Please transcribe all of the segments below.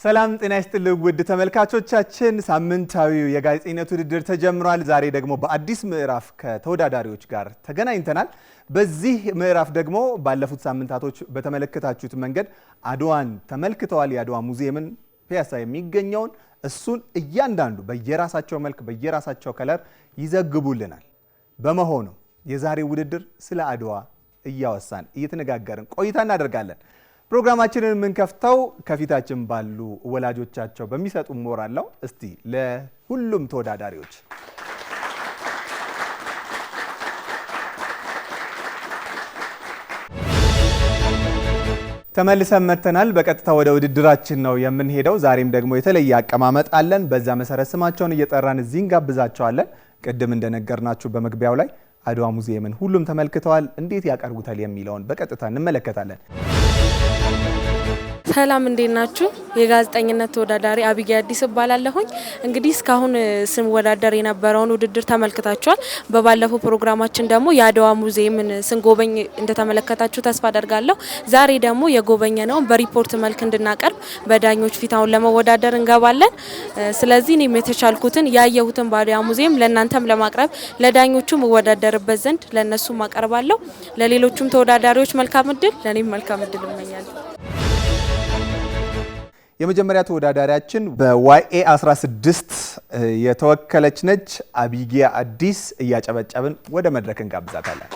ሰላም ጤና ይስጥልኝ ውድ ተመልካቾቻችን ሳምንታዊው የጋዜጠኝነት ውድድር ተጀምሯል። ዛሬ ደግሞ በአዲስ ምዕራፍ ከተወዳዳሪዎች ጋር ተገናኝተናል። በዚህ ምዕራፍ ደግሞ ባለፉት ሳምንታቶች በተመለከታችሁት መንገድ አድዋን ተመልክተዋል። የአድዋ ሙዚየምን ፒያሳ የሚገኘውን እሱን እያንዳንዱ በየራሳቸው መልክ በየራሳቸው ከለር ይዘግቡልናል። በመሆኑ የዛሬው ውድድር ስለ አድዋ እያወሳን እየተነጋገርን ቆይታ እናደርጋለን። ፕሮግራማችንን የምንከፍተው ከፊታችን ባሉ ወላጆቻቸው በሚሰጡ ሞራል ነው። እስቲ ለሁሉም ተወዳዳሪዎች ተመልሰን መጥተናል። በቀጥታ ወደ ውድድራችን ነው የምንሄደው። ዛሬም ደግሞ የተለየ አቀማመጥ አለን። በዛ መሰረት ስማቸውን እየጠራን እዚህ እንጋብዛቸዋለን። ቅድም እንደነገርናችሁ በመግቢያው ላይ አድዋ ሙዚየምን ሁሉም ተመልክተዋል። እንዴት ያቀርቡታል የሚለውን በቀጥታ እንመለከታለን። ሰላም እንዴት ናችሁ? የጋዜጠኝነት ተወዳዳሪ አቢጌ አዲስ እባላለሁኝ። እንግዲህ እስካሁን ስንወዳደር የነበረውን ውድድር ተመልክታችኋል። በባለፈው ፕሮግራማችን ደግሞ የአድዋ ሙዚየምን ስንጎበኝ እንደተመለከታችሁ ተስፋ አደርጋለሁ። ዛሬ ደግሞ የጎበኘነውን በሪፖርት መልክ እንድናቀርብ በዳኞች ፊት አሁን ለመወዳደር እንገባለን። ስለዚህ እኔም የተቻልኩትን ያየሁትን በአድዋ ሙዚየም ለእናንተም ለማቅረብ ለዳኞቹም እወዳደርበት ዘንድ ለእነሱም አቀርባለሁ። ለሌሎቹም ተወዳዳሪዎች መልካም እድል፣ ለእኔም መልካም እድል እመኛለሁ። የመጀመሪያ ተወዳዳሪያችን በዋይኤ 16 የተወከለች ነች። አቢጌ አዲስ እያጨበጨብን ወደ መድረክ እንጋብዛታለን።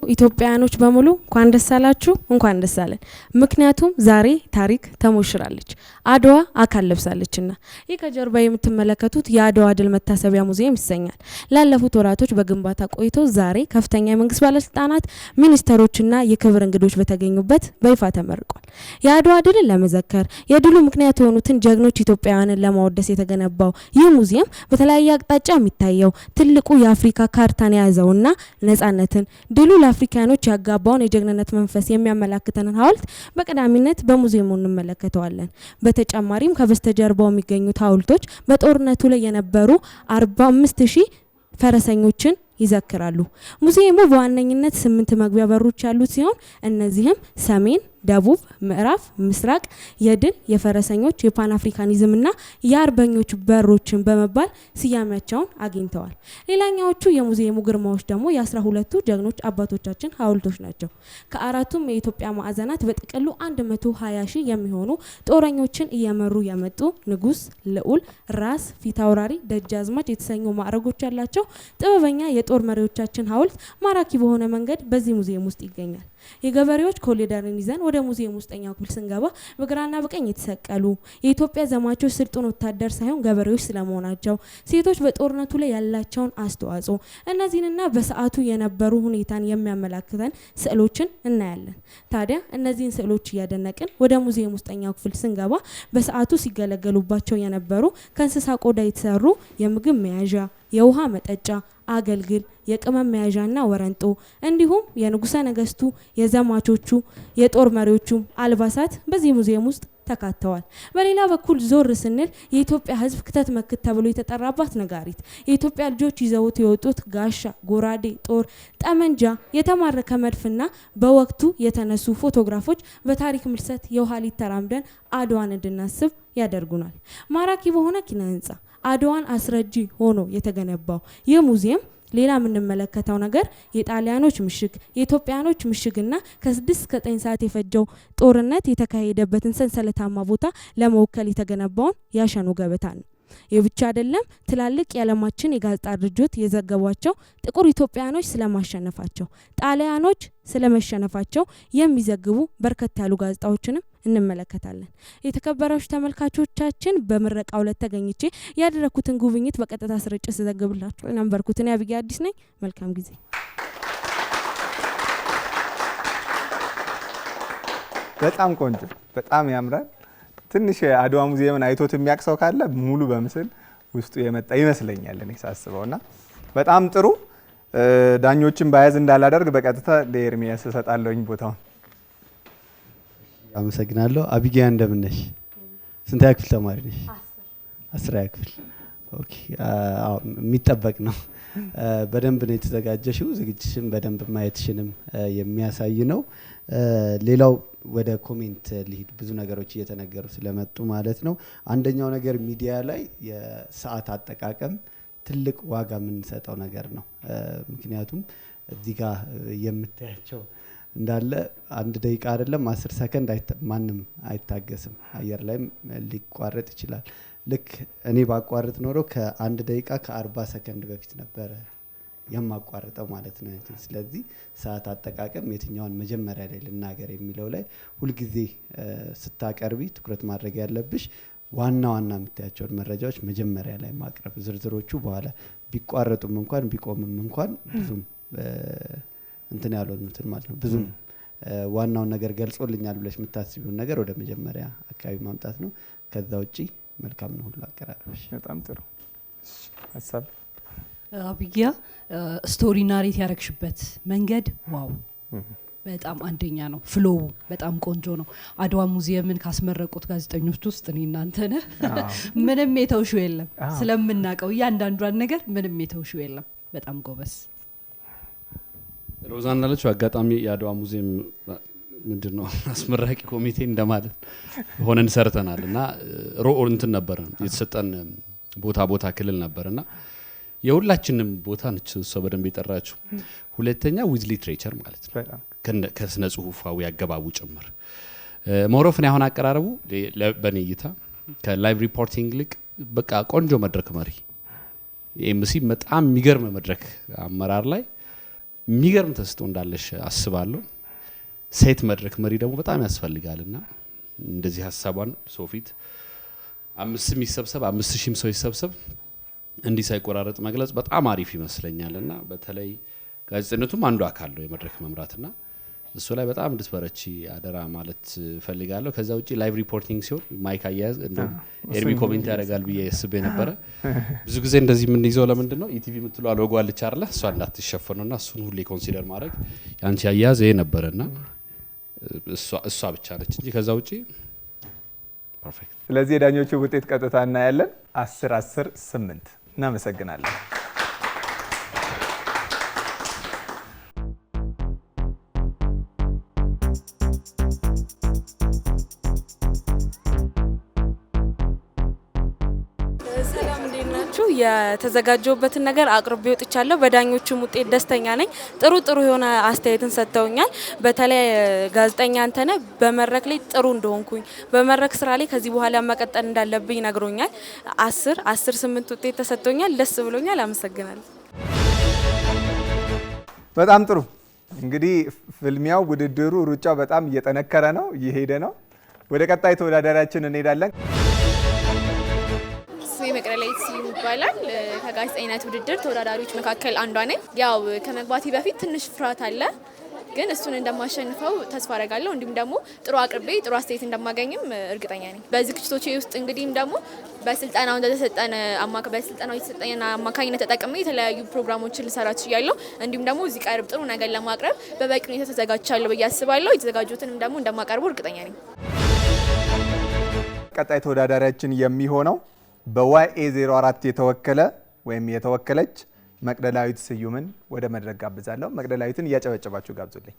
ኢትዮጵያውያኖች በሙሉ እንኳን ደስ አላችሁ፣ እንኳን ደስ አለን። ምክንያቱም ዛሬ ታሪክ ተሞሽራለች፣ አድዋ አካል ለብሳለችና። ይህ ከጀርባ የምትመለከቱት የአድዋ ድል መታሰቢያ ሙዚየም ይሰኛል። ላለፉት ወራቶች በግንባታ ቆይቶ ዛሬ ከፍተኛ የመንግስት ባለስልጣናት፣ ሚኒስተሮችና የክብር እንግዶች በተገኙበት በይፋ ተመርቋል። የአድዋ ድልን ለመዘከር የድሉ ምክንያት የሆኑትን ጀግኖች ኢትዮጵያውያንን ለማወደስ የተገነባው ይህ ሙዚየም በተለያየ አቅጣጫ የሚታየው ትልቁ የአፍሪካ ካርታን የያዘውና ነጻነትን ድሉ አፍሪካኖች ያጋባውን የጀግንነት መንፈስ የሚያመላክተንን ሐውልት በቀዳሚነት በሙዚየሙ እንመለከተዋለን። በተጨማሪም ከበስተጀርባው የሚገኙት ሐውልቶች በጦርነቱ ላይ የነበሩ 45000 ፈረሰኞችን ይዘክራሉ። ሙዚየሙ በዋነኝነት 8 መግቢያ በሮች ያሉት ሲሆን እነዚህም ሰሜን፣ ደቡብ፣ ምዕራፍ፣ ምስራቅ የድል የፈረሰኞች የፓን አፍሪካኒዝምና የአርበኞች በሮችን በመባል ስያሜያቸውን አግኝተዋል። ሌላኛዎቹ የሙዚየሙ ግርማዎች ደግሞ የ12ቱ ጀግኖች አባቶቻችን ሐውልቶች ናቸው። ከአራቱም የኢትዮጵያ ማዕዘናት በጥቅሉ 120,000 የሚሆኑ ጦረኞችን እየመሩ የመጡ ንጉስ፣ ልዑል፣ ራስ፣ ፊታውራሪ፣ ደጃዝማች የተሰኙ ማዕረጎች ያላቸው ጥበበኛ የጦር መሪዎቻችን ሐውልት ማራኪ በሆነ መንገድ በዚህ ሙዚየም ውስጥ ይገኛል። የገበሬዎች ኮሊደርን ይዘን ወደ ሙዚየም ውስጠኛው ክፍል ስንገባ በግራና በቀኝ የተሰቀሉ የኢትዮጵያ ዘማቾች ስልጡን ወታደር ሳይሆን ገበሬዎች ስለመሆናቸው፣ ሴቶች በጦርነቱ ላይ ያላቸውን አስተዋጽኦ፣ እነዚህንና በሰዓቱ የነበሩ ሁኔታን የሚያመላክተን ስዕሎችን እናያለን። ታዲያ እነዚህን ስዕሎች እያደነቅን ወደ ሙዚየም ውስጠኛው ክፍል ስንገባ በሰዓቱ ሲገለገሉባቸው የነበሩ ከእንስሳ ቆዳ የተሰሩ የምግብ መያዣ፣ የውሃ መጠጫ፣ አገልግል፣ የቅመም መያዣና ወረንጦ እንዲሁም የንጉሰ ነገስቱ የዘማቾቹ የጦር መሪዎቹ አልባሳት በዚህ ሙዚየም ውስጥ ተካተዋል። በሌላ በኩል ዞር ስንል የኢትዮጵያ ሕዝብ ክተት መክት ተብሎ የተጠራባት ነጋሪት፣ የኢትዮጵያ ልጆች ይዘውት የወጡት ጋሻ፣ ጎራዴ፣ ጦር፣ ጠመንጃ፣ የተማረከ መድፍና በወቅቱ የተነሱ ፎቶግራፎች በታሪክ ምልሰት የውሃሊት ተራምደን አድዋን እንድናስብ ያደርጉናል። ማራኪ በሆነ ኪነ ህንጻ አድዋን አስረጂ ሆኖ የተገነባው ይህ ሙዚየም ሌላ የምንመለከተው ነገር የጣሊያኖች ምሽግ፣ የኢትዮጵያኖች ምሽግና ከ6 እስከ 9 ሰዓት የፈጀው ጦርነት የተካሄደበትን ሰንሰለታማ ቦታ ለመወከል የተገነባውን ያሸኑ ገበታ ነው። ይህ ብቻ አይደለም። ትላልቅ የዓለማችን የጋዜጣ ድርጅት የዘገቧቸው ጥቁር ኢትዮጵያኖች ስለማሸነፋቸው፣ ጣሊያኖች ስለመሸነፋቸው የሚዘግቡ በርከት ያሉ ጋዜጣዎችንም እንመለከታለን። የተከበራችሁ ተመልካቾቻችን በምረቃው ዕለት ተገኝቼ ያደረኩትን ጉብኝት በቀጥታ ስርጭት ዘግብላችሁ ነበርኩት። እኔ አቢጌ አዲስ ነኝ። መልካም ጊዜ። በጣም ቆንጆ፣ በጣም ያምራል። ትንሽ አድዋ ሙዚየምን አይቶት የሚያቅሰው ካለ ሙሉ በምስል ውስጡ የመጣ ይመስለኛል እኔ ሳስበውና በጣም ጥሩ። ዳኞችን ባያዝ እንዳላደርግ በቀጥታ ለኤርሚያስ እሰጣለሁኝ ቦታውን። አመሰግናለሁ። አቢጌ እንደምን ነሽ? ስንተኛ ክፍል ተማሪ ነሽ? 10ኛ ክፍል። ኦኬ የሚጠበቅ ነው። በደንብ ነው የተዘጋጀሽው። ዝግጅትሽን በደንብ ማየትሽንም የሚያሳይ ነው። ሌላው ወደ ኮሜንት ሊሄድ ብዙ ነገሮች እየተነገሩ ስለመጡ ማለት ነው። አንደኛው ነገር ሚዲያ ላይ የሰዓት አጠቃቀም ትልቅ ዋጋ የምንሰጠው ነገር ነው። ምክንያቱም እዚህ ጋር የምታያቸው እንዳለ 1 ደቂቃ አይደለም 10 ሰከንድ ማንም አይታገስም። አየር ላይም ሊቋረጥ ይችላል። ልክ እኔ ባቋርጥ ኖሮ ከ1 ደቂቃ ከ40 ሰከንድ በፊት ነበረ የማቋርጠው ማለት ነው። ስለዚህ ሰዓት አጠቃቀም የትኛውን መጀመሪያ ላይ ልናገር የሚለው ላይ ሁልጊዜ ስታቀርቢ ትኩረት ማድረግ ያለብሽ ዋና ዋና የምታያቸውን መረጃዎች መጀመሪያ ላይ ማቅረብ፣ ዝርዝሮቹ በኋላ ቢቋረጡም እንኳን ቢቆምም እንኳን ብዙም እንትን ያልሆኑትን ማለት ነው። ብዙም ዋናውን ነገር ገልጾልኛል ብለሽ የምታስቢውን ነገር ወደ መጀመሪያ አካባቢ ማምጣት ነው። ከዛ ውጪ መልካም ነው ሁሉ አቀራረብሽ። በጣም ጥሩ ሀሳብ አብያ። ስቶሪ ናሬት ያረግሽበት መንገድ ዋው በጣም አንደኛ ነው። ፍሎው በጣም ቆንጆ ነው። አድዋ ሙዚየምን ካስመረቁት ጋዜጠኞች ውስጥ እኔ እናንተ ነህ። ምንም የተውሽው የለም። ስለምናቀው እያንዳንዷን ነገር ምንም የተውሽው የለም። በጣም ጎበስ። ሮዛ እንዳለችው አጋጣሚ የአድዋ ሙዚየም ምንድነው አስመራቂ ኮሚቴ እንደማለት ሆነን ሰርተናል እና ሮኦር እንትን ነበር የተሰጠን ቦታ ክልል ነበርና የሁላችንም ቦታ ነች እሷ በደንብ የጠራችው። ሁለተኛ ዊዝ ሊትሬቸር ማለት ነው ከስነ ጽሁፋዊ አገባቡ ጭምር ሞሮፍን ያሁን አቀራረቡ በኔ እይታ ከላይቭ ሪፖርቲንግ ልቅ በቃ ቆንጆ መድረክ መሪ ኤምሲ በጣም የሚገርም መድረክ አመራር ላይ የሚገርም ተስጦ እንዳለሽ አስባለሁ። ሴት መድረክ መሪ ደግሞ በጣም ያስፈልጋልና እንደዚህ ሐሳቧን ሶፊት 5 ይሰብሰብ 5000 ሰው ይሰብሰብ እንዲህ ሳይቆራረጥ መግለጽ በጣም አሪፍ ይመስለኛልና በተለይ ጋዜጠኝነቱም አንዱ አካል ነው የመድረክ መምራትና እሱ ላይ በጣም እንድትበረቺ አደራ ማለት ፈልጋለሁ። ከዛ ውጪ ላይቭ ሪፖርቲንግ ሲሆን ማይክ አያያዝ እንደው ኤርሚ ኮሜንት ያደርጋል ብዬ ያስብ ነበር። ብዙ ጊዜ እንደዚህ ምን ይዘው ለምንድን ነው ኢቲቪ የምትለው ሎጎ አለች አይደል? እሷ እንዳትሸፈነውና እሱን ሁሌ ኮንሲደር ማድረግ ያንቺ አያያዝ ይሄ ነበርና እሷ ብቻ ነች እንጂ ከዛ ውጪ ፐርፌክት። ስለዚህ የዳኞቹ ውጤት ቀጥታ እናያለን። 10-10-8 እናመሰግናለን። የተዘጋጀውበትን ነገር አቅርቤ ወጥቻለሁ። በዳኞቹም ውጤት ደስተኛ ነኝ። ጥሩ የሆነ አስተያየትን ሰጥተውኛል። በተለይ ጋዜጠኛ አንተነ በመድረክ ላይ ጥሩ እንደሆንኩኝ በመድረክ ስራ ላይ ከዚህ በኋላ መቀጠል እንዳለብኝ ነግሮኛል። 10-8 ውጤት ተሰጥቶኛል። ደስ ብሎኛል። አመሰግናለሁ። በጣም ጥሩ። እንግዲህ ፍልሚያው፣ ውድድሩ፣ ሩጫው በጣም እየጠነከረ ነው፣ እየሄደ ነው። ወደ ቀጣይ ተወዳዳሪያችን እንሄዳለን። መቅደላዊት ስዩም ይባላል። ከጋዜጠኝነት ውድድር ተወዳዳሪዎች መካከል አንዷ ነኝ። ያው ከመግባቴ በፊት ትንሽ ፍርሃት አለ፣ ግን እሱን እንደማሸንፈው ተስፋ አደርጋለሁ። እንዲሁም ደግሞ ጥሩ አቅርቤ ጥሩ አስተያየት እንደማገኝም እርግጠኛ ነኝ። በዝግጅቶቼ ውስጥ እንግዲህም ደግሞ በስልጠናው የተሰጠን አማካኝነት ተጠቅሜ የተለያዩ ፕሮግራሞችን ልሰራ ችያለሁ። እንዲሁም ደግሞ እዚህ ቀርብ ጥሩ ነገር ለማቅረብ በበቂ ሁኔታ ተዘጋጅቻለሁ ብዬ አስባለሁ። የተዘጋጁትንም ደግሞ እንደማቀርበው እርግጠኛ ነኝ። ቀጣይ ተወዳዳሪያችን የሚሆነው በዋይኤ 04 የተወከለ ወይም የተወከለች መቅደላዊት ስዩምን ወደ መድረክ ጋብዛለሁ። መቅደላዊትን እያጨበጨባችሁ ጋብዙልኝ።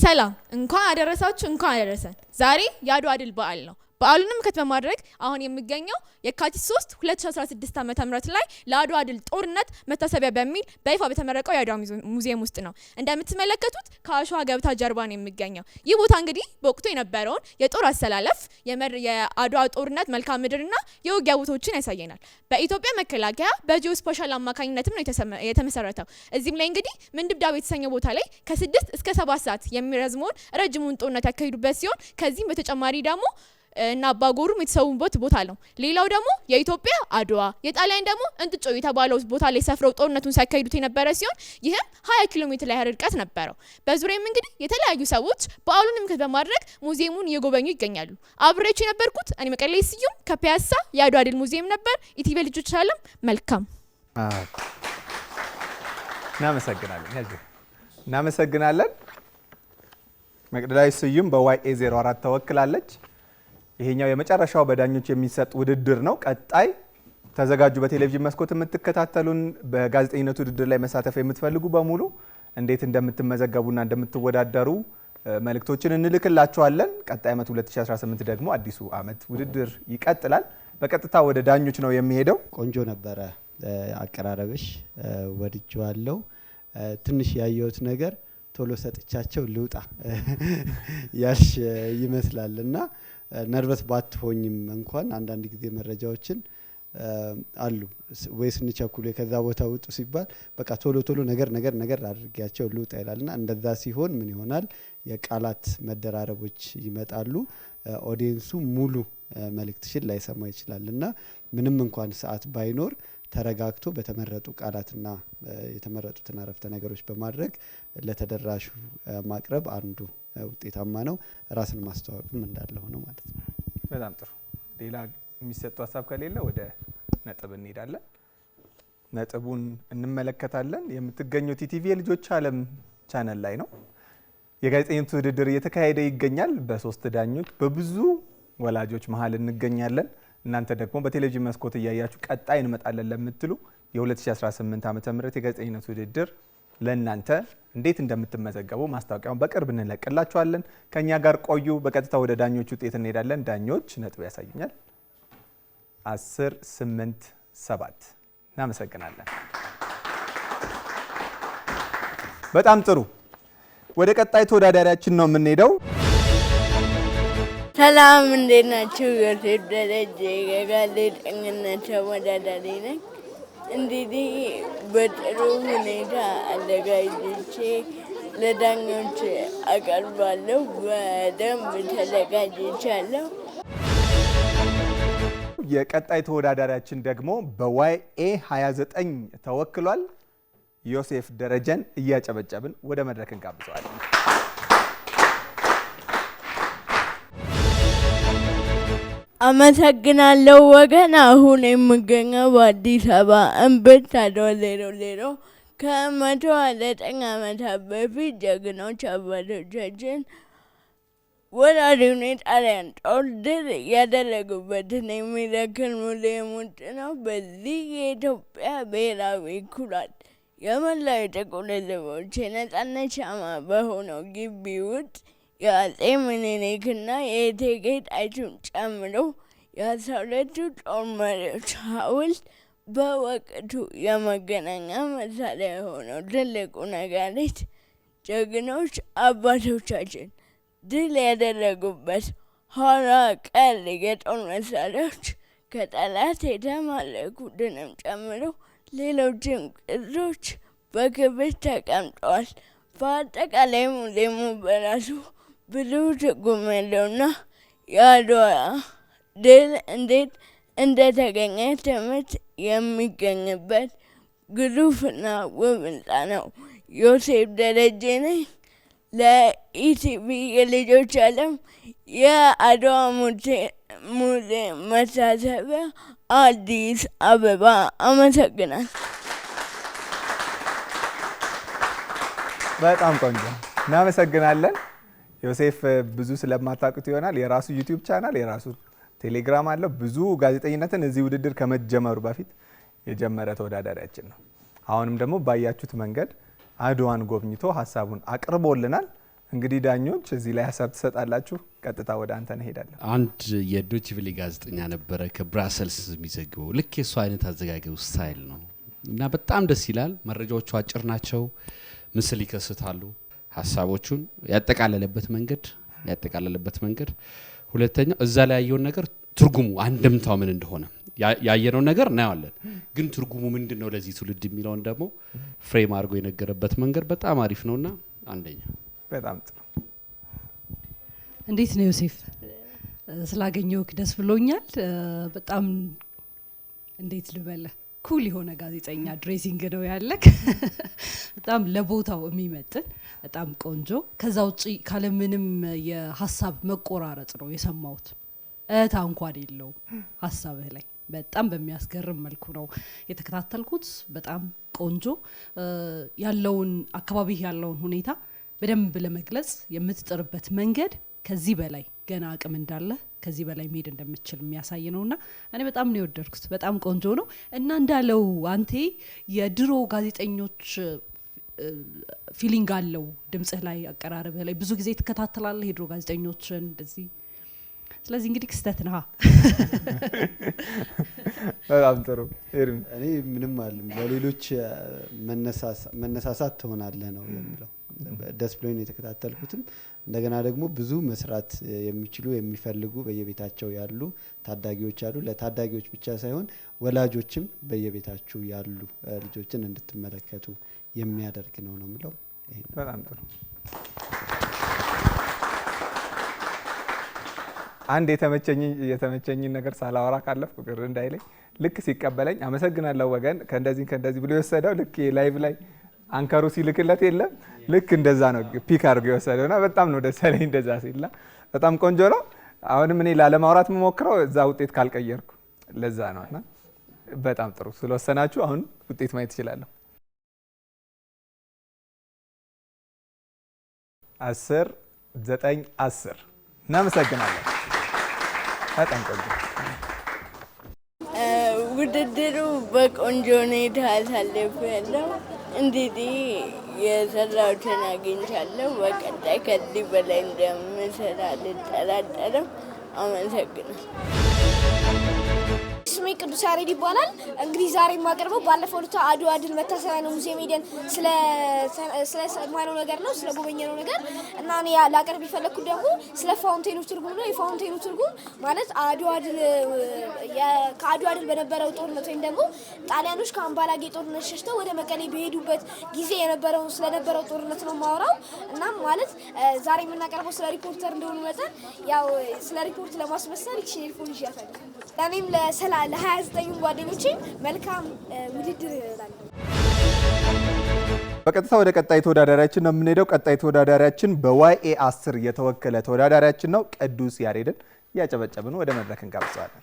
ሰላም፣ እንኳን አደረሳችሁ፣ እንኳን አደረሰን። ዛሬ የአድዋ ድል በዓል ነው። በዓሉንም ምክንያት በማድረግ አሁን የሚገኘው የካቲት 3 2016 ዓ.ም ላይ ለአድዋ ድል ጦርነት መታሰቢያ በሚል በይፋ በተመረቀው የአድዋ ሙዚየም ውስጥ ነው። እንደምትመለከቱት ከአሸዋ ገበታ ጀርባ ነው የሚገኘው። ይህ ቦታ እንግዲህ በወቅቱ የነበረውን የጦር አሰላለፍ፣ የአድዋ ጦርነት መልክዓ ምድርና የውጊያ ቦታዎችን ያሳየናል። በኢትዮጵያ መከላከያ በጂኦስፓሻል አማካኝነትም ነው የተመሰረተው። እዚህም ላይ እንግዲህ ምንድብዳቤ የተሰኘው ቦታ ላይ ከ6 እስከ 7 ሰዓት የሚረዝመውን ረጅሙን ጦርነት ያካሂዱበት ሲሆን ከዚህም በተጨማሪ ደግሞ እና አባጎሩም የተሰዉበት ቦታ ነው። ሌላው ደግሞ የኢትዮጵያ አድዋ፣ የጣሊያን ደግሞ እንጥጮ የተባለው ቦታ ላይ ሰፍረው ጦርነቱን ሲያካሂዱት የነበረ ሲሆን ይህም 20 ኪሎ ሜትር ላይ ርቀት ነበረው። በዙሪያም እንግዲህ የተለያዩ ሰዎች በዓሉን ምክንያት በማድረግ ሙዚየሙን እየጎበኙ ይገኛሉ። አብሬያችሁ የነበርኩት እኔ መቅደላዊት ስዩም ከፒያሳ የአድዋ ድል ሙዚየም ነበር። ኢቲቪ ልጆች አለም መልካም። እናመሰግናለን። መቅደላዊት ስዩም በዋይኤ 04 ተወክላለች። ይሄኛው የመጨረሻው በዳኞች የሚሰጥ ውድድር ነው። ቀጣይ ተዘጋጁ። በቴሌቪዥን መስኮት የምትከታተሉን በጋዜጠኝነት ውድድር ላይ መሳተፍ የምትፈልጉ በሙሉ እንዴት እንደምትመዘገቡና እንደምትወዳደሩ መልእክቶችን እንልክላችኋለን። ቀጣይ ዓመት 2018 ደግሞ አዲሱ ዓመት ውድድር ይቀጥላል። በቀጥታ ወደ ዳኞች ነው የሚሄደው። ቆንጆ ነበረ አቀራረብሽ፣ ወድጄዋለሁ። ትንሽ ያየሁት ነገር ቶሎ ሰጥቻቸው ልውጣ ያልሽ ይመስላል እና ነርቨስ ባትሆኝም እንኳን አንዳንድ ጊዜ መረጃዎችን አሉ ወይ ስንቸኩል ከዛ ቦታ ውጡ ሲባል በቃ ቶሎ ነገር አድርጊያቸው ልውጣ ይላልና እንደዛ ሲሆን ምን ይሆናል? የቃላት መደራረቦች ይመጣሉ። ኦዲየንሱ ሙሉ መልእክትሽን ላይሰማ ይችላልና ምንም እንኳን ሰዓት ባይኖር ተረጋግቶ በተመረጡ ቃላትና የተመረጡትን አረፍተ ነገሮች በማድረግ ለተደራሹ ማቅረብ አንዱ ውጤታማ ነው። ራስን ማስተዋወቅም እንዳለ ሆነ ማለት ነው። በጣም ጥሩ። ሌላ የሚሰጡ ሀሳብ ከሌለ ወደ ነጥብ እንሄዳለን። ነጥቡን እንመለከታለን። የምትገኙት ኢቲቪ የልጆች ዓለም ቻነል ላይ ነው። የጋዜጠኝነት ውድድር እየተካሄደ ይገኛል። በሶስት ዳኞች በብዙ ወላጆች መሀል እንገኛለን። እናንተ ደግሞ በቴሌቪዥን መስኮት እያያችሁ ቀጣይ እንመጣለን ለምትሉ የ2018 ዓ.ም የጋዜጠኝነት ውድድር ለእናንተ እንዴት እንደምትመዘገቡ ማስታወቂያውን በቅርብ እንለቅላችኋለን። ከኛ ጋር ቆዩ። በቀጥታ ወደ ዳኞች ውጤት እንሄዳለን። ዳኞች ነጥብ ያሳዩኛል። 10-8-7 እናመሰግናለን። በጣም ጥሩ። ወደ ቀጣይ ተወዳዳሪያችን ነው የምንሄደው። ሰላም እንዴት ናችሁ? ዮሴፍ ደረጀ የጋዜጠኝነት ተወዳዳሪ ነኝ። እንግዲህ በጥሩ ሁኔታ አዘጋጅቼ ለዳኞች አቀርባለሁ። በደንብ ተዘጋጅቻለሁ። የቀጣይ ተወዳዳሪያችን ደግሞ በዋይኤ 29 ተወክሏል። ዮሴፍ ደረጀን እያጨበጨብን ወደ መድረክ እንጋብዘዋለን። አመሰግናለሁ ወገን። አሁን የምገኘው በአዲስ አበባ እምብርት አድዋ 00 ከ109 ዓመታት በፊት ጀግኖች አባቶቻችን ወራሪውን የጣሊያን ጦር ድል ያደረጉበትን የሚዘክር ሙዚየም ውስጥ ነው። በዚህ የኢትዮጵያ ብሔራዊ ኩራት የመላው ጥቁር ሕዝቦች የነጻነት ሻማ በሆነው ግቢ ውስጥ የአጼ ምኒልክና የእቴጌ ጣይቱን ጨምሮ የ12ቱ ጦር መሪዎች ሐውልት በወቅቱ የመገናኛ መሳሪያ የሆነው ትልቁ ነጋሪት ጀግኖች አባቶቻችን ድል ያደረጉበት ኋላ ቀር የጦር መሳሪያዎች ከጠላት የተማረኩትንም ጨምሮ ሌሎችም ቅርሶች በክብር ተቀምጠዋል። በአጠቃላይ ሙዚየሙ በራሱ ብዙ ትርጉም ያለውና የአድዋ ድል እንዴት እንደተገኘ ትምህርት የሚገኝበት ግዙፍና ውብ ህንፃ ነው። ዮሴፍ ደረጀ ነኝ ለኢቲቪ የልጆች ዓለም የአድዋ ሙዚየም መታሰቢያ አዲስ አበባ። አመሰግናል። በጣም ቆንጆ እናመሰግናለን። ዮሴፍ ብዙ ስለማታውቁት ይሆናል የራሱ ዩቲዩብ ቻናል የራሱ ቴሌግራም አለው። ብዙ ጋዜጠኝነትን እዚህ ውድድር ከመጀመሩ በፊት የጀመረ ተወዳዳሪያችን ነው። አሁንም ደግሞ ባያችሁት መንገድ አድዋን ጎብኝቶ ሀሳቡን አቅርቦልናል። እንግዲህ ዳኞች እዚህ ላይ ሀሳብ ትሰጣላችሁ። ቀጥታ ወደ አንተ እንሄዳለን። አንድ የዶይቼ ቬለ ጋዜጠኛ ነበረ ከብራሰልስ የሚዘግበው ልክ የሱ አይነት አዘጋገው ስታይል ነው እና በጣም ደስ ይላል። መረጃዎቹ አጭር ናቸው፣ ምስል ይከስታሉ። ሀሳቦቹን ያጠቃለለበት መንገድ ሁለተኛው እዛ ላይ ያየውን ነገር ትርጉሙ አንድምታው ምን እንደሆነ ያየነው ነገር እናያለን፣ ግን ትርጉሙ ምንድነው ለዚህ ትውልድ የሚለውን ደግሞ ፍሬም አድርጎ የነገረበት መንገድ በጣም አሪፍ ነውና አንደኛ። በጣም ጥሩ። እንዴት ነው ዮሴፍ? ስላገኘሁህ ደስ ብሎኛል። በጣም እንዴት ልበለ ኩል የሆነ ጋዜጠኛ ድሬሲንግ ነው ያለክ። በጣም ለቦታው የሚመጥን በጣም ቆንጆ። ከዛ ውጪ ካለምንም የሀሳብ መቆራረጥ ነው የሰማሁት። እንኳን የለውም ሀሳብህ ላይ በጣም በሚያስገርም መልኩ ነው የተከታተልኩት። በጣም ቆንጆ ያለውን አካባቢ ያለውን ሁኔታ በደንብ ለመግለጽ የምትጥርበት መንገድ ከዚህ በላይ ገና አቅም እንዳለ ከዚህ በላይ መሄድ እንደምትችል የሚያሳይ ነውና እኔ በጣም ነው የወደድኩት። በጣም ቆንጆ ነው እና እንዳለው አንቴ የድሮ ጋዜጠኞች ፊሊንግ አለው ድምጽህ ላይ አቀራረብህ ላይ ብዙ ጊዜ ትከታተላለህ የድሮ ጋዜጠኞችን እንደዚህ። ስለዚህ እንግዲህ ክስተት ነው። በጣም ጥሩ። እኔ ምንም አልልም። ለሌሎች መነሳሳት ትሆናለህ ነው የሚለው። ደስ ብሎኝ የተከታተልኩትም እንደገና ደግሞ ብዙ መስራት የሚችሉ የሚፈልጉ በየቤታቸው ያሉ ታዳጊዎች አሉ። ለታዳጊዎች ብቻ ሳይሆን ወላጆችም በየቤታችሁ ያሉ ልጆችን እንድትመለከቱ የሚያደርግ ነው ነው የሚለው። በጣም ጥሩ። አንድ የተመቸኝን ነገር ሳላወራ ካለፍኩ ቅር እንዳይለኝ ልክ ሲቀበለኝ አመሰግናለሁ ወገን ከእንደዚህ ብሎ የወሰደው ልክ ላይቭ ላይ አንከሩ ሲልክለት የለም ልክ እንደዛ ነው ፒክ አድርጎ የወሰደውና በጣም ነው ደስ ያለኝ እንደዛ ሲላ። በጣም ቆንጆ ነው። አሁንም እኔ ላለማውራት የምሞክረው እዛ ውጤት ካልቀየርኩ ለዛ ነውና በጣም ጥሩ ስለወሰናችሁ አሁን ውጤት ማየት እችላለሁ። 10 9 10 እናመሰግናለን። በጣም ቆንጆ ውድድሩ በቆንጆ ሁኔታ አሳልፌያለሁ። እንግዲህ የሰራሁትን አግኝቻለሁ። በቀጣይ ከዚህ በላይ እንደምሰራ አልጠራጠርም። አመሰግናለሁ። ስሜ ቅዱስ ያሬድ ይባላል። እንግዲህ ዛሬ የማቀርበው ባለፈው ዕለት አድዋ ድል መታሰቢያ ነው ሙዚየም ሄደን ስለ ሰማነው ነገር ነው ስለ ጎበኘነው ነገር እና እኔ ላቀርብ የፈለኩት ደግሞ ስለ ፋውንቴኑ ትርጉም ነው። የፋውንቴኑ ትርጉም ማለት ከአድዋ ድል በነበረው ጦርነት ወይም ደግሞ ጣሊያኖች ከአምባላጌ ጦርነት ሸሽተው ወደ መቀሌ በሄዱበት ጊዜ ስለነበረው ጦርነት ነው የማወራው። እና ማለት ዛሬ የምናቀርበው ስለ ሪፖርተር እንደሆነ መጠን ያው ስለ ሪፖርት ለማስመሰል ቴሌፎን ይዣታለሁ። እኔም ለ29 ጓደኞቼ መልካም ውድድር ይላል። በቀጥታ ወደ ቀጣይ ተወዳዳሪያችን ነው የምንሄደው። ቀጣይ ተወዳዳሪያችን በዋይኤ 10 የተወከለ ተወዳዳሪያችን ነው። ቅዱስ ያሬድን እያጨበጨብን ወደ መድረክ እንጋብዘዋለን።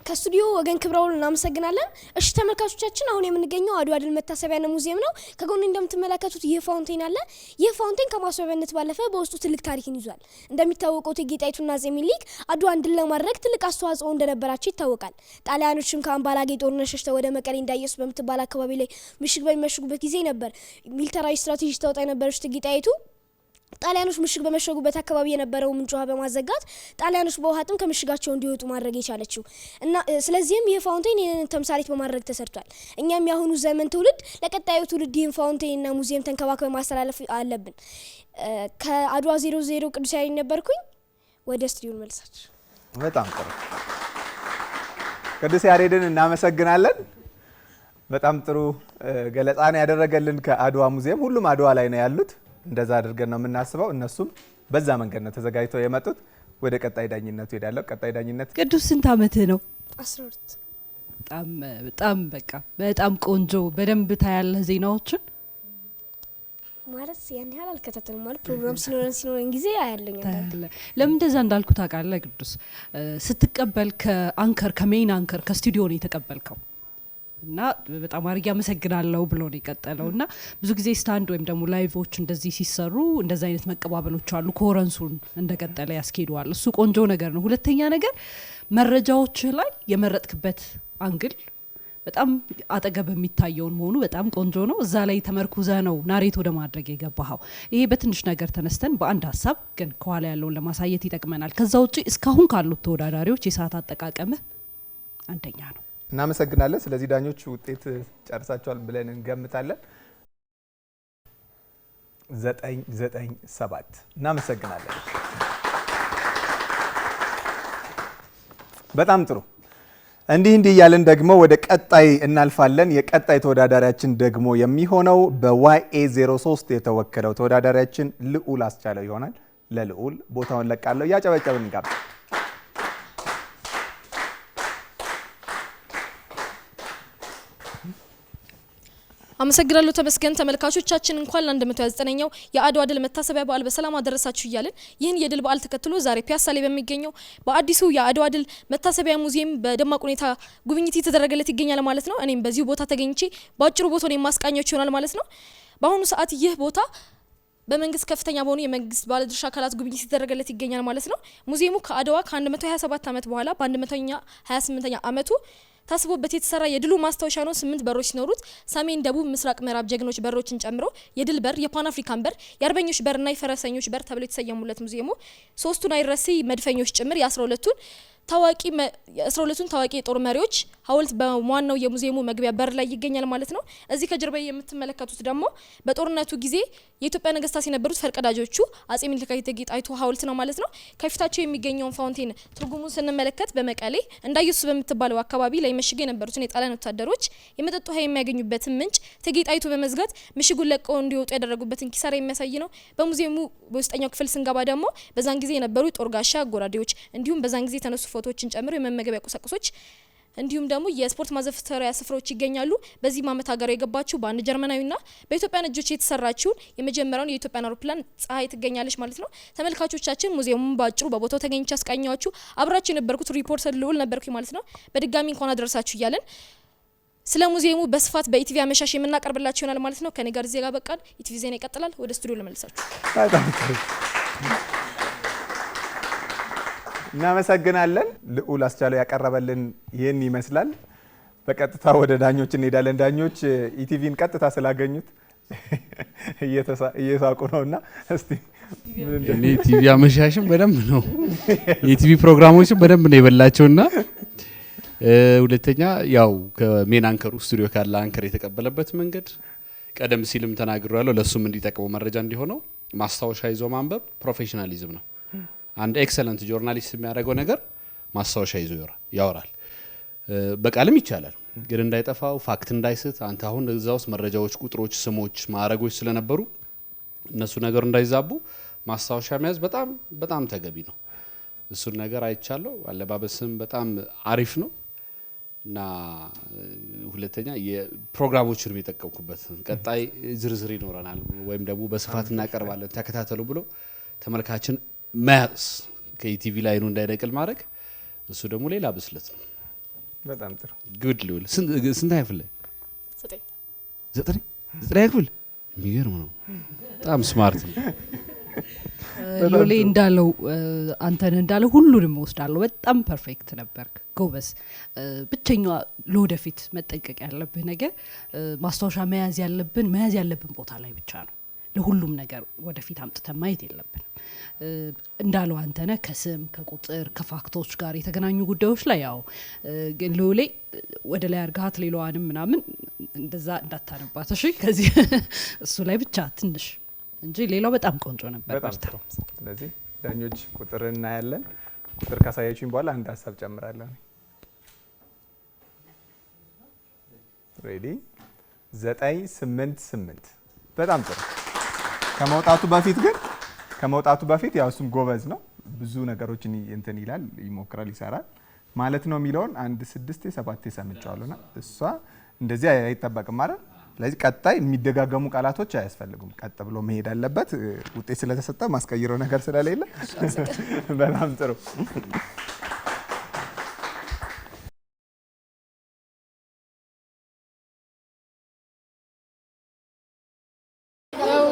ከስቱዲዮ ወገን ክብረውል እናመሰግናለን። እሺ ተመልካቾቻችን አሁን የምንገኘው አድዋ ድል መታሰቢያ ሙዚየም ነው። ከጎን እንደምትመለከቱት ይህ ፋውንቴን አለ። ይህ ፋውንቴን ከማስዋቢያነት ባለፈ በውስጡ ትልቅ ታሪክን ይዟል። እንደሚታወቀው እቴጌ ጣይቱና አፄ ምኒልክ አድዋን ድል ለማድረግ ትልቅ አስተዋጽኦ እንደነበራቸው ይታወቃል። ጣሊያኖችም ከአምባላጌ ጦርነት ሸሽተው ወደ መቀሌ እንዳየሱ በምትባል አካባቢ ላይ ምሽግ በሚመሽጉበት ጊዜ ነበር ሚሊታራዊ ስትራቴጂ ታወጣ የነበረች እቴጌ ጣይቱ ጣሊያኖች ምሽግ በመሸጉበት አካባቢ የነበረው ምንጭ ውሃ በማዘጋት ጣሊያኖች በውሃ ጥም ከምሽጋቸው እንዲወጡ ማድረግ የቻለችው እና ስለዚህም ይህ ፋውንቴን ይህንን ተምሳሌት በማድረግ ተሰርቷል። እኛም የአሁኑ ዘመን ትውልድ ለቀጣዩ ትውልድ ይህን ፋውንቴንና ሙዚየም ተንከባክበን ማስተላለፍ አለብን። ከአድዋ 00 ቅዱስ ያሬድ ነበርኩኝ። ወደ ስቱዲዮ መልሳችሁ። በጣም ጥሩ ቅዱስ ያሬድን እናመሰግናለን። በጣም ጥሩ ገለጻ ነው ያደረገልን ከአድዋ ሙዚየም። ሁሉም አድዋ ላይ ነው ያሉት። እንደዛ አድርገን ነው የምናስበው። እነሱም በዛ መንገድ ነው ተዘጋጅተው የመጡት። ወደ ቀጣይ ዳኝነቱ ሄዳለሁ። ቀጣይ ዳኝነት ቅዱስ ስንት አመትህ ነው? 12 በጣም በቃ በጣም ቆንጆ። በደንብ ታያለህ ዜናዎችን? ማለት ያን ያህል አልከታተልም። ማለት ፕሮግራም ሲኖረን ጊዜ አያለኝ። ለምን እንደዛ እንዳልኩ ታውቃለህ? ቅዱስ ስትቀበል ከሜይን አንከር ከስቱዲዮ ነው የተቀበልከው እና በጣም አድርጌ አመሰግናለሁ ብሎ ነው የቀጠለው። እና ብዙ ጊዜ ስታንድ ወይም ደግሞ ላይቮች እንደዚህ ሲሰሩ እንደዚህ አይነት መቀባበሎች አሉ። ኮረንሱን እንደቀጠለ ያስኬደዋል። እሱ ቆንጆ ነገር ነው። ሁለተኛ ነገር መረጃዎች ላይ የመረጥክበት አንግል በጣም አጠገብ የሚታየውን መሆኑ በጣም ቆንጆ ነው። እዛ ላይ ተመርኩዘ ነው ናሬት ወደ ማድረግ የገባኸው። ይሄ በትንሽ ነገር ተነስተን በአንድ ሀሳብ ግን ከኋላ ያለውን ለማሳየት ይጠቅመናል። ከዛ ውጪ እስካሁን ካሉት ተወዳዳሪዎች የሰዓት አጠቃቀምህ አንደኛ ነው። እናመሰግናለን። ስለዚህ ዳኞች ውጤት ጨርሳቸዋል ብለን እንገምታለን። 997 እናመሰግናለን። በጣም ጥሩ። እንዲህ እያለን ደግሞ ወደ ቀጣይ እናልፋለን። የቀጣይ ተወዳዳሪያችን ደግሞ የሚሆነው በዋይኤ 03 የተወከለው ተወዳዳሪያችን ልዑል አስቻለው ይሆናል። ለልዑል ቦታውን ለቃለሁ። እያጨበጨብን እንጋብዝ። አመሰግናለሁ ተመስገን። ተመልካቾቻችን እንኳን ለ129ኛው የአድዋ ድል መታሰቢያ በዓል በሰላም አደረሳችሁ እያልን ይህን የድል በዓል ተከትሎ ዛሬ ፒያሳ ላይ በሚገኘው በአዲሱ የአድዋ ድል መታሰቢያ ሙዚየም በደማቅ ሁኔታ ጉብኝት እየተደረገለት ይገኛል ማለት ነው። እኔም በዚሁ ቦታ ተገኝቼ በአጭሩ ቦታውን የማስቃኛችሁ ይሆናል ማለት ነው። በአሁኑ ሰዓት ይህ ቦታ በመንግስት ከፍተኛ በሆኑ የመንግስት ባለድርሻ አካላት ጉብኝት ሲደረገለት ይገኛል ማለት ነው። ሙዚየሙ ከአድዋ ከ127 ዓመት በኋላ በ128ኛ ዓመቱ ታስቦበት የተሰራ የድሉ ማስታወሻ ነው። 8 በሮች ሲኖሩት ሰሜን፣ ደቡብ፣ ምስራቅ፣ ምዕራብ ጀግኖች በሮችን ጨምሮ የድል በር፣ የፓን አፍሪካን በር፣ የአርበኞች በርና የፈረሰኞች በር ተብለው የተሰየሙለት ሙዚየሙ 3ቱን አይረሴ መድፈኞች ጭምር የ12ቱን ታዋቂ የጦር መሪዎች ሐውልት በዋናው የሙዚየሙ መግቢያ በር ላይ ይገኛል ማለት ነው። እዚህ ከጀርባ የምትመለከቱት ደግሞ በጦርነቱ ጊዜ የኢትዮጵያ ነገስታት የነበሩት ፈርቀዳጆቹ አጼ ምኒልክ እቴጌ ጣይቱ ሐውልት ነው ማለት ነው። ከፊታቸው የሚገኘውን ፋውንቴን ትርጉሙን ስንመለከት በመቀሌ እንዳዩስ በምትባለው አካባቢ ላይ መሽገው የነበሩትን የጣሊያን ወታደሮች የመጠጥ ውሃ የሚያገኙበትን ምንጭ እቴጌ ጣይቱ በመዝጋት ምሽጉን ለቀው እንዲወጡ ያደረጉበትን ኪሳራ የሚያሳይ ነው። በሙዚየሙ በውስጠኛው ክፍል ስንገባ ደግሞ በዛን ጊዜ የነበሩ ጦር ጋሻ፣ ጎራዴዎች እንዲሁም በዛን ጊዜ የተነሱ ፎቶዎችን ጨምሮ የመመገቢያ ቁሳቁሶች እንዲሁም ደግሞ የስፖርት ማዘፍተሪያ ስፍራዎች ይገኛሉ። በዚህ ዓመት ሀገር የገባችው በአንድ ጀርመናዊና በኢትዮጵያ እጆች የተሰራችውን የመጀመሪያውን የኢትዮጵያን አውሮፕላን ፀሐይ ትገኛለች ማለት ነው። ተመልካቾቻችን ሙዚየሙን ባጭሩ በቦታው ተገኝቼ አስቃኘዋችሁ። አብራችሁ የነበርኩት ሪፖርተር ልዑል ነበርኩ ማለት ነው። በድጋሚ እንኳን አደረሳችሁ እያለን ስለ ሙዚየሙ በስፋት በኢቲቪ አመሻሽ የምናቀርብላችሁ ይሆናል ማለት ነው። ከኔ ጋር ዜጋ በቃል ኢቲቪ ዜና ይቀጥላል። ወደ ስቱዲዮ ልመልሳችሁ። እናመሰግናለን። ልዑል አስቻለው ያቀረበልን ይህን ይመስላል። በቀጥታ ወደ ዳኞች እንሄዳለን። ዳኞች ኢቲቪን ቀጥታ ስላገኙት እየሳቁ ነውና እስቲ እኔ ኢቲቪ አመሻሽም በደንብ ነው የኢቲቪ ፕሮግራሞችን በደንብ ነው የበላቸውና ሁለተኛ ያው ከሜን አንከሩ ስቱዲዮ ካለ አንከር የተቀበለበት መንገድ ቀደም ሲልም ተናግሬያለሁ። ለሱም እንዲጠቅመው መረጃ እንዲሆነው ማስታወሻ ይዞ ማንበብ ፕሮፌሽናሊዝም ነው። አንድ ኤክሰለንት ጆርናሊስት የሚያደርገው ነገር ማስታወሻ ይዞ ያወራል። በቃልም ይቻላል ግን እንዳይጠፋው ፋክት እንዳይስት አንተ አሁን እዛ ውስጥ መረጃዎች፣ ቁጥሮች፣ ስሞች፣ ማዕረጎች ስለነበሩ እነሱ ነገር እንዳይዛቡ ማስታወሻ መያዝ በጣም በጣም ተገቢ ነው። እሱን ነገር አይቻለሁ። አለባበስም በጣም አሪፍ ነው እና ሁለተኛ የፕሮግራሞችን የጠቀምኩበት ቀጣይ ዝርዝር ይኖረናል ወይም ደግሞ በስፋት እናቀርባለን ተከታተሉ ብሎ ተመልካችን መያዝ ከኢቲቪ ላይ ነው እንዳይነቅል ማድረግ እሱ ደግሞ ሌላ ብስለት ነው። በጣም ጥሩ ጉድ ልዑል ስንት ያክፍል? 9 ያክፍል። የሚገርም ነው። በጣም ስማርት ነው። ሎሌ እንዳለው አንተን እንዳለው ሁሉንም ወስዳለሁ። በጣም ፐርፌክት ነበርክ፣ ጎበዝ። ብቸኛዋ ለወደፊት መጠንቀቅ ያለብህ ነገር ማስታወሻ መያዝ ያለብን ቦታ ላይ ብቻ ነው። ለሁሉም ነገር ወደፊት አምጥተን ማየት የለብንም። እንዳለው አንተነ ከስም ከቁጥር ከፋክቶች ጋር የተገናኙ ጉዳዮች ላይ ያው ግን ሎሌ ወደ ላይ አርጋት ሌላዋንም ምናምን እንደዛ እንዳታነባት እሺ። ከዚህ እሱ ላይ ብቻ ትንሽ እንጂ ሌላው በጣም ቆንጆ ነበር። በጣም ጥሩ። ስለዚህ ዳኞች ቁጥር እናያለን። ቁጥር ካሳያችሁኝ በኋላ አንድ ሀሳብ ጨምራለሁ። ሬዲ 988 በጣም ጥሩ። ከመውጣቱ በፊት ያው እሱም ጎበዝ ነው። ብዙ ነገሮችን እንትን ይላል፣ ይሞክራል፣ ይሰራል ማለት ነው የሚለውን 1 6 7 ሰምቻለሁና እሷ እንደዚህ አይጠበቅም ማለት። ስለዚህ ቀጣይ የሚደጋገሙ ቃላቶች አያስፈልጉም። ቀጥ ብሎ መሄድ አለበት። ውጤት ስለተሰጠ ማስቀይረው ነገር ስለሌለ በጣም ጥሩ።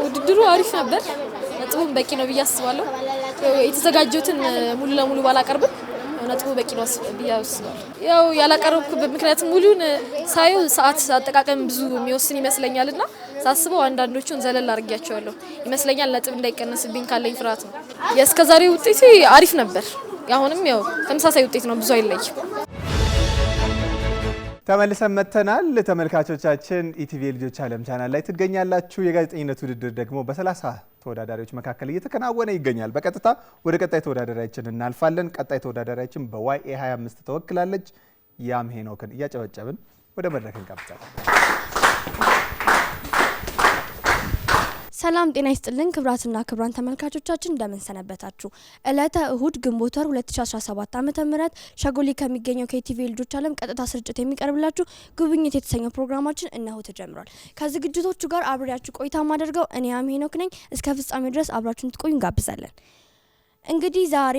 ውድድሩ አሪፍ ነበር። ነጥቡም በቂ ነው ብዬ አስባለሁ። የተዘጋጀሁትን ሙሉ ለሙሉ ባላቀርብም ነጥቡ በቂ ነው ብዬ አስባለሁ። ያው ያላቀረብኩበት ምክንያት ሙሉን ሳየው ሰዓት አጠቃቀም ብዙ የሚወስን ይመስለኛልና ሳስበው አንዳንዶቹን ዘለል አድርጌያቸዋለሁ ይመስለኛል። ነጥብ እንዳይቀነስብኝ ካለኝ ፍርሃት ነው። የእስከዛሬ ውጤቴ አሪፍ ነበር። አሁንም ያው ተመሳሳይ ውጤት ነው፣ ብዙ አይለይም። ተመልሰን መጥተናል። ተመልካቾቻችን ኢቲቪ ልጆች ዓለም ቻናል ላይ ትገኛላችሁ። የጋዜጠኝነት ውድድር ደግሞ በ30 ተወዳዳሪዎች መካከል እየተከናወነ ይገኛል። በቀጥታ ወደ ቀጣይ ተወዳዳሪያችን እናልፋለን። ቀጣይ ተወዳዳሪያችን በዋይኤ 25 ተወክላለች። ያም ሄኖክን እያጨበጨብን ወደ መድረክ እንጋብዛለን። ሰላም ጤና ይስጥልን ክብራትና ክብራን ተመልካቾቻችን እንደምን ሰነበታችሁ። ዕለተ እሁድ ግንቦት 2017 ዓ.ም ሸጎሌ ከሚገኘው ከኢቲቪ ልጆች ዓለም ቀጥታ ስርጭት የሚቀርብላችሁ ጉብኝት የተሰኘው ፕሮግራማችን እነሆ ተጀምሯል። ከዝግጅቶቹ ጋር አብሬያችሁ ቆይታ ማደርገው እኔ ያም ሄኖክ ነኝ። እስከ ፍጻሜ ድረስ አብራችሁን እንድትቆዩ እንጋብዛለን። እንግዲህ ዛሬ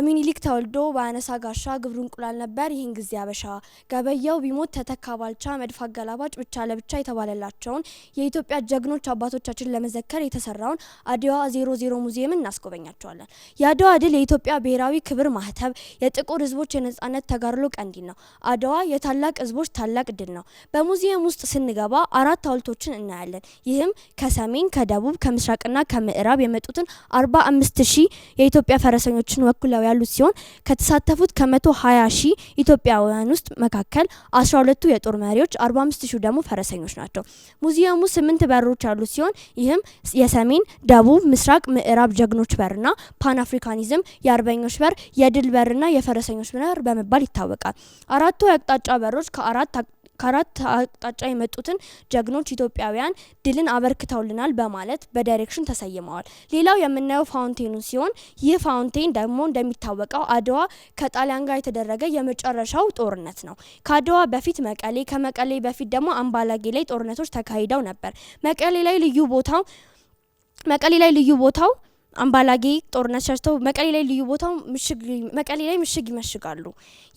ሚኒሊክ ተወልዶ በአነሳ ጋሻ ግብሩ እንቁላል ነበር ይህን ጊዜ አበሻ ገበያው ቢሞት ተተካ ባልቻ መድፍ አገላባጭ ብቻ ለብቻ የተባለላቸውን የኢትዮጵያ ጀግኖች አባቶቻችን ለመዘከር የተሰራውን አድዋ 00 ሙዚየም እናስጎበኛቸዋለን። የአድዋ ድል የኢትዮጵያ ብሔራዊ ክብር ማህተብ፣ የጥቁር ህዝቦች የነጻነት ተጋድሎ ቀንዲል ነው። አድዋ የታላቅ ህዝቦች ታላቅ ድል ነው። በሙዚየም ውስጥ ስንገባ 4 ሐውልቶችን እናያለን። ይህም ከሰሜን፣ ከደቡብ፣ ከምስራቅና ከምዕራብ የመጡትን 45000 የኢትዮጵያ ፈረሰኞችን ወክለው ያሉት ሲሆን ከተሳተፉት ከ120,000 ኢትዮጵያውያን ውስጥ መካከል 12ቱ የጦር መሪዎች 45,000 ደግሞ ፈረሰኞች ናቸው። ሙዚየሙ 8 በሮች ያሉት ሲሆን ይህም የሰሜን፣ ደቡብ፣ ምስራቅ፣ ምዕራብ ጀግኖች በርና ፓን አፍሪካኒዝም፣ የአርበኞች በር፣ የድል በርና የፈረሰኞች በር በመባል ይታወቃል። 4ቱ የአቅጣጫ በሮች ከአራት አቅጣጫ የመጡትን ጀግኖች ኢትዮጵያውያን ድልን አበርክተውልናል በማለት በዳይሬክሽን ተሰይመዋል። ሌላው የምናየው ፋውንቴኑ ሲሆን ይህ ፋውንቴን ደግሞ እንደሚታወቀው አድዋ ከጣሊያን ጋር የተደረገ የመጨረሻው ጦርነት ነው። ከአድዋ በፊት መቀሌ፣ ከመቀሌ በፊት ደግሞ አምባላጌ ላይ ጦርነቶች ተካሂደው ነበር። መቀሌ ላይ ልዩ ቦታው አምባላጌ ጦርነት ሸሽተው መቀሌ ላይ ልዩ ቦታው መቀሌ ላይ ምሽግ ይመሽጋሉ።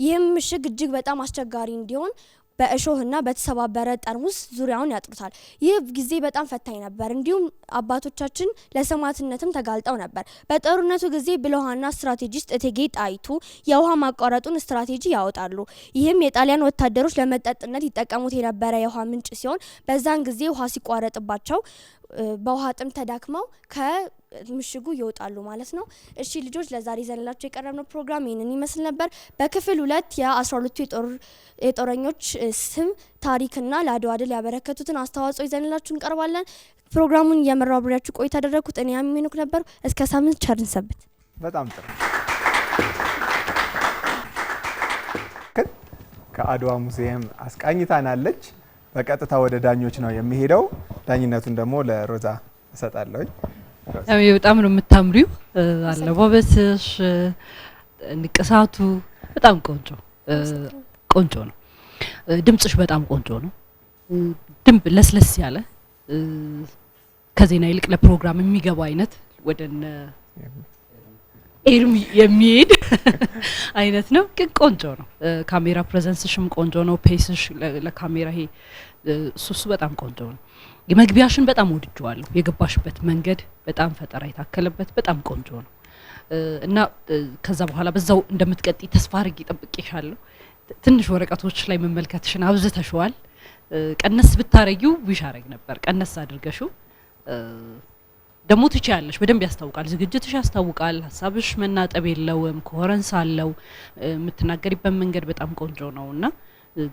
ይህም ምሽግ እጅግ በጣም አስቸጋሪ እንዲሆን በእሾህና በተሰባበረ ጠርሙስ ዙሪያውን ያጥሩታል። ይህ ጊዜ በጣም ፈታኝ ነበር። እንዲሁም አባቶቻችን ለሰማዕትነትም ተጋልጠው ነበር። በጦርነቱ ጊዜ ብልሃና ስትራቴጂስት እቴጌ ጣይቱ የውሃ ማቋረጡን ስትራቴጂ ያወጣሉ። ይህም የጣሊያን ወታደሮች ለመጠጥነት ይጠቀሙት የነበረ የውሃ ምንጭ ሲሆን በዛን ጊዜ ውሃ ሲቋረጥባቸው በውሃ ጥም ተዳክመው ከምሽጉ ይወጣሉ ማለት ነው። እሺ ልጆች ለዛሬ ይዘንላችሁ የቀረብነው ፕሮግራም ይህንን ይመስል ነበር። በክፍል 2 የ12ቱ የጦረኞች ስም ታሪክና ለአድዋ ድል ያበረከቱትን አስተዋጽኦ ይዘንላችሁ እንቀርባለን። ፕሮግራሙን እየመራው አብሬያችሁ ቆይታ ያደረኩት እኔ አሚኑክ ነበር። እስከ ሳምንት ቸር እንሰንብት። በጣም ጥሩ። ከአድዋ ሙዚየም አስቃኝታናለች። በቀጥታ ወደ ዳኞች ነው የሚሄደው። ዳኝነቱን ደግሞ ለሮዛ እሰጣለሁ። በጣም ነው የምታምሪው። አለባበስሽ፣ ንቅሳቱ በጣም ቆንጆ ነው። ድምጽሽ በጣም ቆንጆ ነው። ድምብ ለስለስ ያለ ከዜና ይልቅ ለፕሮግራም የሚገባ አይነት ወደነ ኤርሚ የሚሄድ አይነት ነው። ግን ቆንጆ ነው። ካሜራ ፕሬዘንስሽም ቆንጆ ነው። ፔስሽ ለካሜራ ይሄ ሱሱ በጣም ቆንጆ ነው። የመግቢያሽን በጣም ወድጄዋለሁ። የገባሽበት መንገድ በጣም ፈጠራ የታከለበት በጣም ቆንጆ ነው እና ከዛ በኋላ በዛው እንደምትቀጥይ ተስፋ አድርጌ ጠብቄሻለሁ። ትንሽ ወረቀቶች ላይ መመልከትሽን አብዝተሽዋል። ቀነስ ብታረጊው ዊሽ አረግ ነበር። ቀነስ አድርገሽው ደሞ ትችያለሽ። በደንብ ያስታውቃል። ዝግጅትሽ ያስታውቃል። ሀሳብሽ መናጠብ የለውም። ኮሄረንስ አለው። የምትናገሪበት መንገድ በጣም ቆንጆ ነውና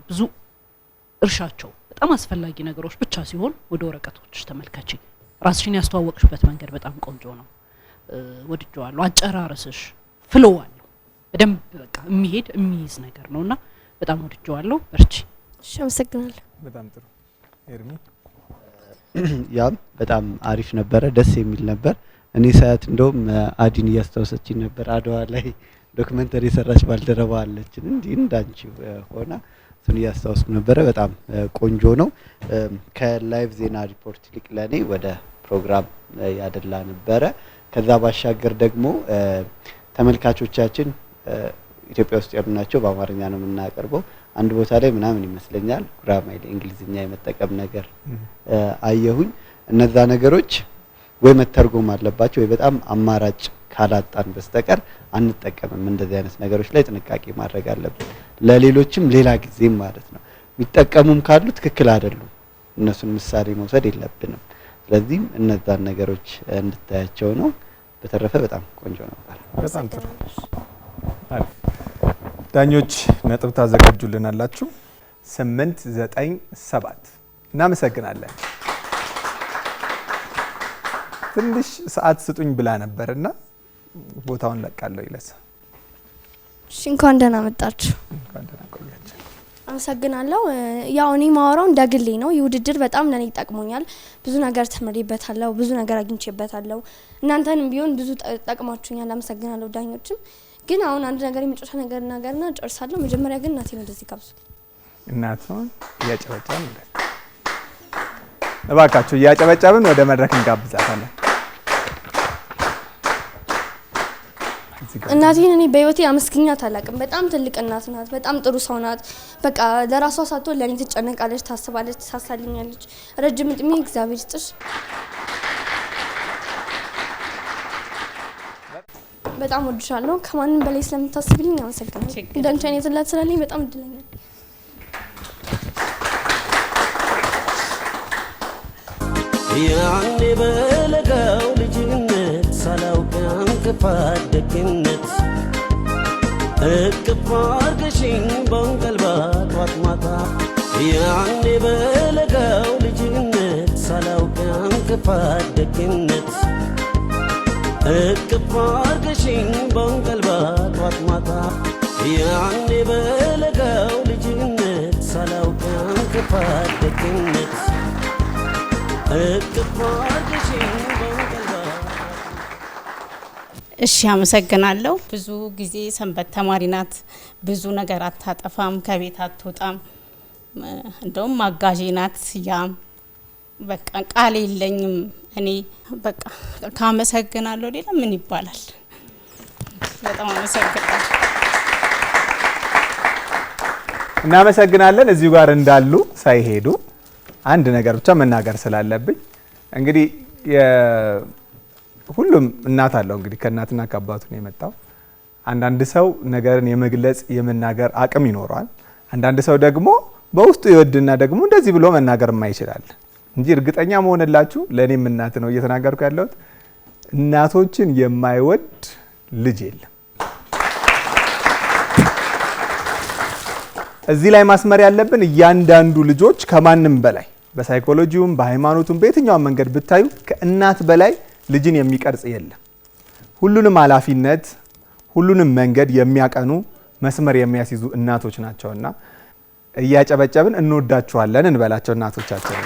ብዙ እርሻቸው በጣም አስፈላጊ ነገሮች ብቻ ሲሆን ወደ ወረቀቶች ተመልከቺ። ራስሽን ያስተዋወቅሽበት መንገድ በጣም ቆንጆ ነው። ወድጄዋለሁ። አጨራረስሽ ፍሎው አለው። በደንብ በቃ የሚይዝ ነገር ነውና በጣም ወድጄዋለሁ። በርቺ። እሺ፣ አመሰግናለሁ። በጣም ጥሩ ኤርሚ። ያም በጣም አሪፍ ነበረ። ደስ የሚል ነበር። እኔ ሳያት እንደውም አዲን እያስታወሰችኝ ነበር። አድዋ ላይ ዶክመንተሪ የሰራች ባልደረባ አለችን እንዲህ እንዳንቺ ሆና እሱን እያስታወስኩ ነበረ። በጣም ቆንጆ ነው። ከላይቭ ዜና ሪፖርት ይልቅ ለኔ ወደ ፕሮግራም ያደላ ነበረ። ከዛ ባሻገር ደግሞ ተመልካቾቻችን ኢትዮጵያ ውስጥ ያሉ ናቸው። በአማርኛ ነው የምናቀርበው። አንድ ቦታ ላይ ምናምን ይመስለኛል ጉራማይሌ እንግሊዝኛ የመጠቀም ነገር አየሁኝ። እነዛ ነገሮች ወይ መተርጎም አለባቸው ወይ በጣም አማራጭ ካላጣን በስተቀር አንጠቀምም። እንደዚህ አይነት ነገሮች ላይ ጥንቃቄ ማድረግ አለብን። ለሌሎችም ሌላ ጊዜም ማለት ነው። የሚጠቀሙም ካሉ ትክክል አይደሉም። እነሱን ምሳሌ መውሰድ የለብንም። ስለዚህ እነዛን ነገሮች እንድታያቸው ነው። በተረፈ በጣም ቆንጆ ነበር። በጣም ጥሩ። ዳኞች ነጥብ ታዘጋጁልናላችሁ። 8 9 7 እናመሰግናለን። ትንሽ ሰዓት ስጡኝ ብላ ነበርና ቦታውን ለቃለሁ ይለሳ። እሺ፣ እንኳን ደህና መጣችሁ። እንኳን ደህና ቆያችሁ። አመሰግናለሁ። ያው እኔ ማወራው እንደግሌ ነው። ይህ ውድድር በጣም ለኔ ጠቅሞኛል። ብዙ ነገር ተምሬበታለሁ፣ ብዙ ነገር አግኝቼበታለሁ። እናንተንም ቢሆን ብዙ ጠቅማችሁኛል። አመሰግናለሁ ዳኞችም። ግን አሁን አንድ ነገር የመጨረሻ ነገር እናገርና ጨርሳለሁ። መጀመሪያ ግን እናቴን ወደዚህ ጋብዙ። እናቷን እያጨበጨብን እባካችሁ እያጨበጨብን ወደ መድረክ እንጋብዛታለን። እናቴን እኔ በህይወቴ አመስግኛት አላውቅም። በጣም ትልቅ እናት ናት። በጣም ጥሩ ሰው ናት። በቃ ለራሷ ሳትሆን ለኔ ትጨነቃለች፣ ታስባለች፣ ታሳልኛለች። ረጅም እድሜ እግዚአብሔር ይስጥሽ። በጣም ወድሻለሁ። ከማንም በላይ ስለምታስብልኝ አመሰግናለሁ። እንዳንቺ አይነት እናት ስላለኝ በጣም እድለኛ ነኝ። ያኔ በለጋው ልጅነት ሳላውቅ እንቅፋት ደግነት እቅፍ አርገሽኝ በእንቅልባ ጧት ማታ ያኔ በለጋው ልጅነት ሳላውቅ እንቅፋት ደግነት እቅፍ አርገሽኝ በእንቅልባ ጧት ማታ ያኔ በለጋው ልጅነት ሳላውቅ እንቅፋት ደግነት እሺ አመሰግናለሁ። ብዙ ጊዜ ሰንበት ተማሪ ናት። ብዙ ነገር አታጠፋም፣ ከቤት አትወጣም። እንደውም አጋዤ ናት። ያም በቃ ቃል የለኝም እኔ በቃ ካመሰግናለሁ ሌላ ምን ይባላል? በጣም አመሰግናለሁ። እናመሰግናለን። እዚሁ ጋር እንዳሉ ሳይሄዱ አንድ ነገር ብቻ መናገር ስላለብኝ እንግዲህ ሁሉም እናት አለው እንግዲህ ከእናትና ከአባቱ ነው የመጣው። አንዳንድ ሰው ነገርን የመግለጽ የመናገር አቅም ይኖረዋል። አንዳንድ ሰው ደግሞ በውስጡ ይወድና ደግሞ እንደዚህ ብሎ መናገር የማይችላል እንጂ እርግጠኛ መሆንላችሁ ለእኔም እናት ነው እየተናገርኩ ያለሁት። እናቶችን የማይወድ ልጅ የለም። እዚህ ላይ ማስመር ያለብን እያንዳንዱ ልጆች ከማንም በላይ በሳይኮሎጂውም በሃይማኖቱም በየትኛውም መንገድ ብታዩ ከእናት በላይ ልጅን የሚቀርጽ የለም። ሁሉንም ኃላፊነት ሁሉንም መንገድ የሚያቀኑ መስመር የሚያስይዙ እናቶች ናቸውና እያጨበጨብን እንወዳቸዋለን እንበላቸው እናቶቻችን።